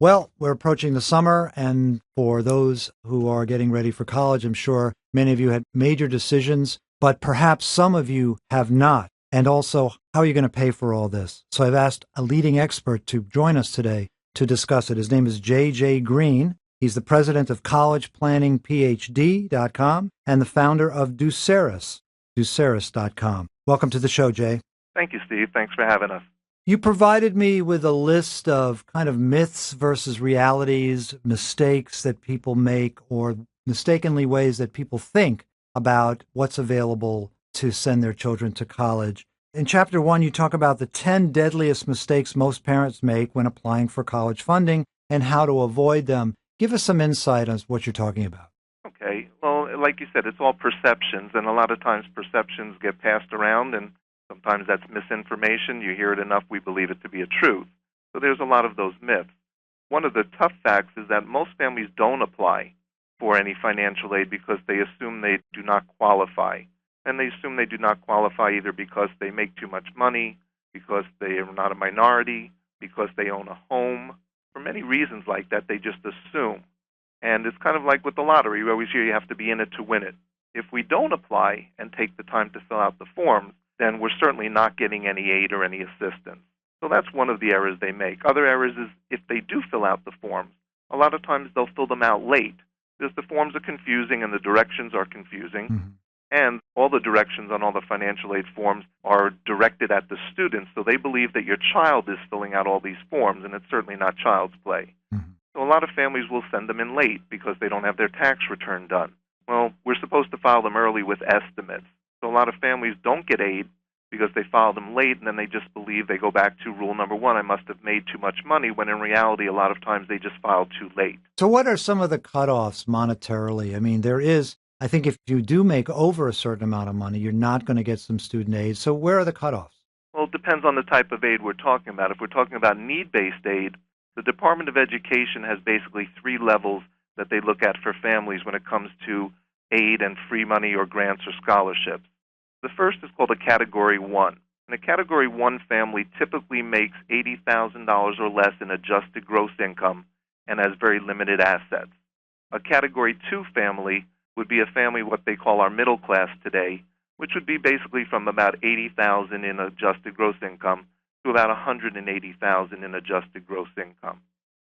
Well, we're approaching the summer, and for those who are getting ready for college, I'm sure many of you had major decisions, but perhaps some of you have not. And also, how are you going to pay for all this? So I've asked a leading expert to join us today to discuss it. His name is J.J. Greene. He's the president of collegeplanningphd.com and the founder of Ducerus, Ducerus.com. Welcome to the show, Jay. Thank you, Steve. Thanks for having us. You provided me with a list of kind of myths versus realities, mistakes that people make, or mistakenly ways that people think about what's available to send their children to college. In Chapter 1, you talk about the 10 deadliest mistakes most parents make when applying for college funding and how to avoid them. Give us some insight on what you're talking about. Okay. Well, like you said, it's all perceptions, and a lot of times perceptions get passed around, and sometimes that's misinformation. You hear it enough, we believe it to be a truth. So there's a lot of those myths. One of the tough facts is that most families don't apply for any financial aid because they assume they do not qualify. And they assume they do not qualify either because they make too much money, because they are not a minority, because they own a home. For many reasons like that, they just assume. And it's kind of like with the lottery. We always hear you have to be in it to win it. If we don't apply and take the time to fill out the forms, then we're certainly not getting any aid or any assistance. So that's one of the errors they make. Other errors is if they do fill out the forms, a lot of times they'll fill them out late because the forms are confusing and the directions are confusing. Mm-hmm. And all the directions on all the financial aid forms are directed at the students, so they believe that your child is filling out all these forms, and it's certainly not child's play. Mm-hmm. So a lot of families will send them in late because they don't have their tax return done. Well, we're supposed to file them early with estimates. So a lot of families don't get aid because they file them late, and then they just believe they go back to rule number one, I must have made too much money, when in reality a lot of times they just filed too late. So what are some of the cutoffs monetarily? I mean, I think if you do make over a certain amount of money, you're not going to get some student aid. So where are the cutoffs? Well, it depends on the type of aid we're talking about. If we're talking about need-based aid, the Department of Education has basically 3 levels that they look at for families when it comes to aid and free money or grants or scholarships. The first is called a Category 1. And a Category 1 family typically makes $80,000 or less in adjusted gross income and has very limited assets. A Category 2 family would be a family what they call our middle class today, which would be basically from about $80,000 in adjusted gross income to about $180,000 in adjusted gross income.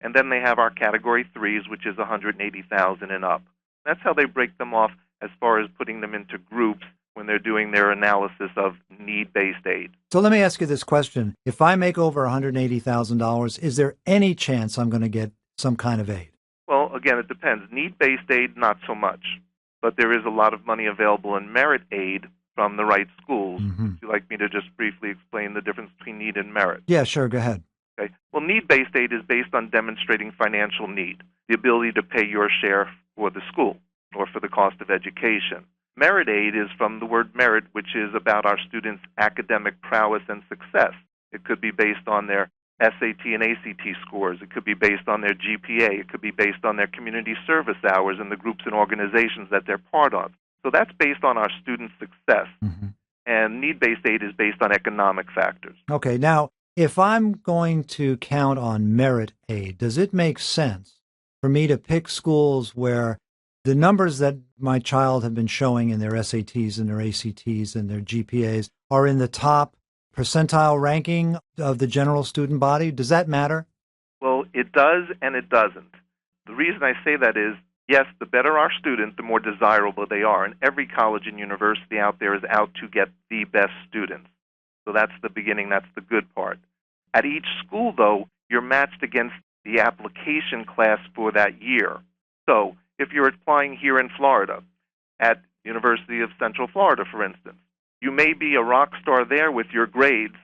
And then they have our Category 3s, which is $180,000 and up. That's how they break them off as far as putting them into groups when they're doing their analysis of need-based aid. So let me ask you this question. If I make over $180,000, is there any chance I'm going to get some kind of aid? Well, again, it depends. Need-based aid, not so much. But there is a lot of money available in merit aid from the right schools. Mm-hmm. Would you like me to just briefly explain the difference between need and merit? Yeah, sure. Go ahead. Okay. Well, need-based aid is based on demonstrating financial need, the ability to pay your share for the school or for the cost of education. Merit aid is from the word merit, which is about our students' academic prowess and success. It could be based on their SAT and ACT scores. It could be based on their GPA. It could be based on their community service hours and the groups and organizations that they're part of. So that's based on our students' success. Mm-hmm. And need-based aid is based on economic factors. Okay. Now, if I'm going to count on merit aid, does it make sense for me to pick schools where the numbers that my child have been showing in their SATs and their ACTs and their GPAs are in the top percentile ranking of the general student body? Does that matter? Well, it does and it doesn't. The reason I say that is, yes, the better our student, the more desirable they are. And every college and university out there is out to get the best students. So that's the beginning, that's the good part. At each school, though, you're matched against the application class for that year. So if you're applying here in Florida, at University of Central Florida, for instance, you may be a rock star there with your grades,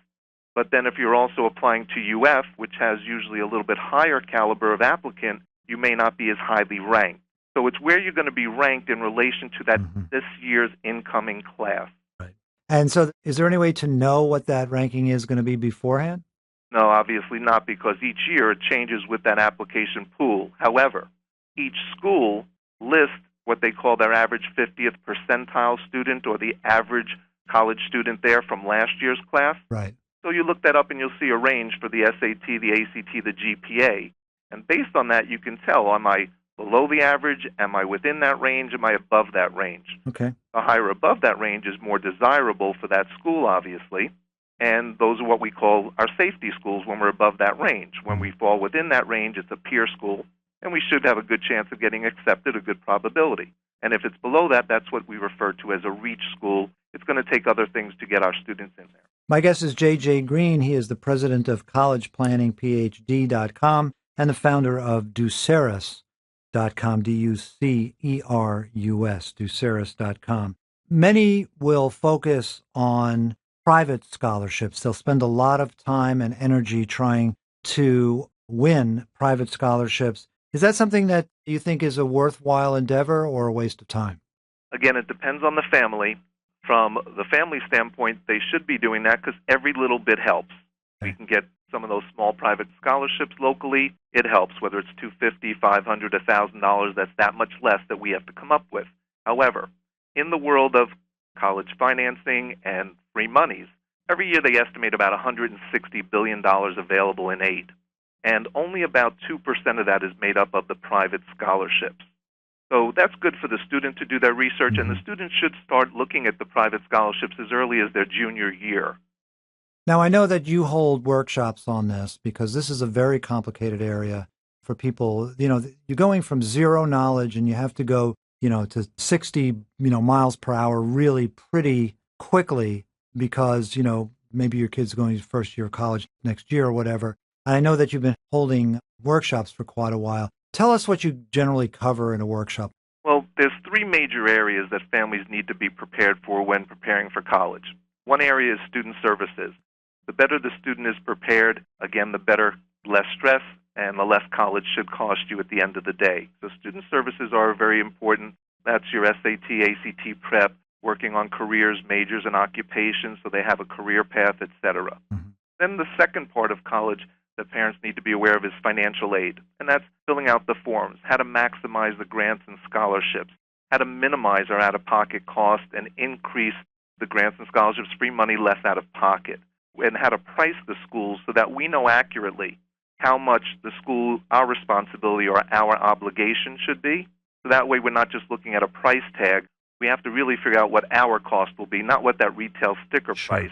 but then if you're also applying to UF, which has usually a little bit higher caliber of applicant, you may not be as highly ranked. So it's where you're going to be ranked in relation to that this year's incoming class. Right. And so is there any way to know what that ranking is going to be beforehand? No, obviously not, because each year it changes with that application pool. However, each school lists what they call their average 50th percentile student or the average college student there from last year's class. Right. So you look that up and you'll see a range for the SAT, the ACT, the GPA. And based on that, you can tell, am I below the average? Am I within that range? Am I above that range? Okay. The higher above that range is more desirable for that school, obviously. And those are what we call our safety schools when we're above that range. When we fall within that range, it's a peer school, and we should have a good chance of getting accepted, a good probability. And if it's below that, that's what we refer to as a reach school. It's going to take other things to get our students in there. My guest is J.J. Greene. He is the president of collegeplanningphd.com and the founder of Ducerus.com, Ducerus, Ducerus.com. Many will focus on private scholarships. They'll spend a lot of time and energy trying to win private scholarships. Is that something that you think is a worthwhile endeavor or a waste of time? Again, it depends on the family. From the family standpoint, they should be doing that because every little bit helps. We can get some of those small private scholarships locally. It helps, whether it's $250, $500, $1,000. That's that much less that we have to come up with. However, in the world of college financing and free monies, every year they estimate about $160 billion available in aid, and only about 2% of that is made up of the private scholarships. So that's good for the student to do their research, and the student should start looking at the private scholarships as early as their junior year. Now, I know that you hold workshops on this because this is a very complicated area for people. You know, you're going from zero knowledge and you have to go, to 60, miles per hour really pretty quickly because, maybe your kid's going to first year of college next year or whatever. And I know that you've been holding workshops for quite a while. Tell us what you generally cover in a workshop. Well, there's three major areas that families need to be prepared for when preparing for college. One area is student services. The better the student is prepared, again, the better, less stress, and the less college should cost you at the end of the day. So student services are very important. That's your SAT, ACT prep, working on careers, majors, and occupations so they have a career path, etc. Then the second part of college that parents need to be aware of is financial aid, and that's filling out the forms, how to maximize the grants and scholarships, how to minimize our out-of-pocket cost and increase the grants and scholarships, free money less out of pocket, and how to price the schools so that we know accurately how much the school, our responsibility or our obligation should be. So that way we're not just looking at a price tag. We have to really figure out what our cost will be, not what that retail sticker price.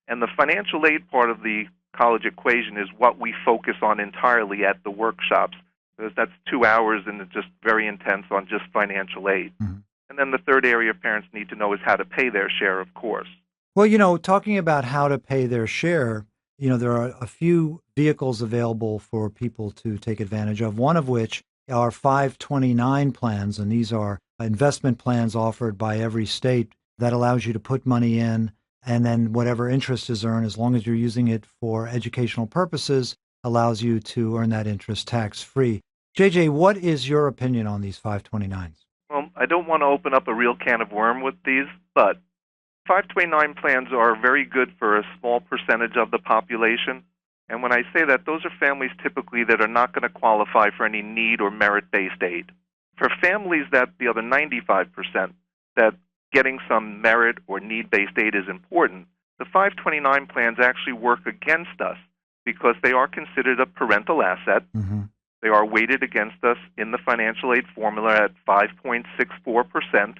And the financial aid part of the college equation is what we focus on entirely at the workshops, because that's 2 hours and it's just very intense on just financial aid. And then the third area parents need to know is how to pay their share, of course. Well, talking about how to pay their share, there are a few vehicles available for people to take advantage of, one of which are 529 plans, and these are investment plans offered by every state that allows you to put money in, and then whatever interest is earned, as long as you're using it for educational purposes, allows you to earn that interest tax-free. JJ, what is your opinion on these 529s? Well, I don't want to open up a real can of worm with these, but 529 plans are very good for a small percentage of the population. And when I say that, those are families typically that are not going to qualify for any need or merit-based aid. For families that the other 95%, that getting some merit or need-based aid is important, the 529 plans actually work against us because they are considered a parental asset. They are weighted against us in the financial aid formula at 5.64%,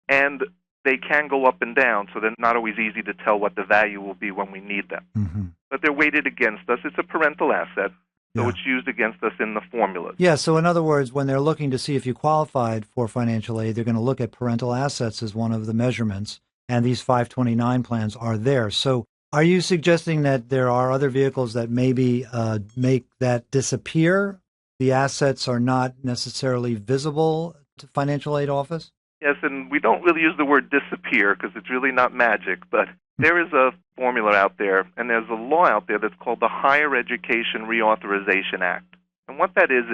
and they can go up and down, so they're not always easy to tell what the value will be when we need them. But they're weighted against us. It's a parental asset, so it's used against us in the formulas. Yeah, so in other words, when they're looking to see if you qualified for financial aid, they're going to look at parental assets as one of the measurements, and these 529 plans are there. So are you suggesting that there are other vehicles that maybe make that disappear? The assets are not necessarily visible to financial aid office? Yes, and we don't really use the word disappear because it's really not magic, but there is a formula out there, and there's a law out there that's called the Higher Education Reauthorization Act. And what that is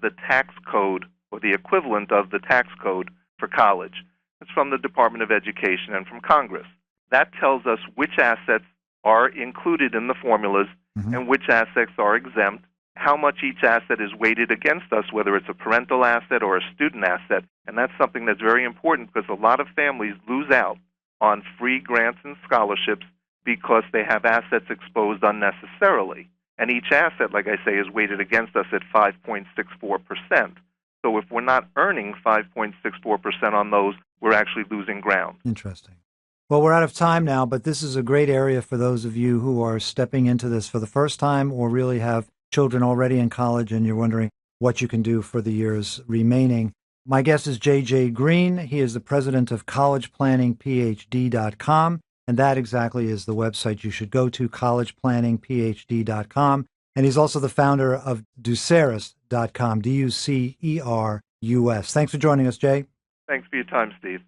the tax code, or the equivalent of the tax code for college. It's from the Department of Education and from Congress. That tells us which assets are included in the formulas and which assets are exempt, how much each asset is weighted against us, whether it's a parental asset or a student asset. And that's something that's very important because a lot of families lose out on free grants and scholarships because they have assets exposed unnecessarily. And each asset, like I say, is weighted against us at 5.64%. So if we're not earning 5.64% on those, we're actually losing ground. Interesting. Well, we're out of time now, but this is a great area for those of you who are stepping into this for the first time or really have children already in college and you're wondering what you can do for the years remaining. My guest is J.J. Greene. He is the president of collegeplanningphd.com, and that exactly is the website you should go to, collegeplanningphd.com. And he's also the founder of Ducerus.com, Ducerus. Thanks for joining us, Jay. Thanks for your time, Steve.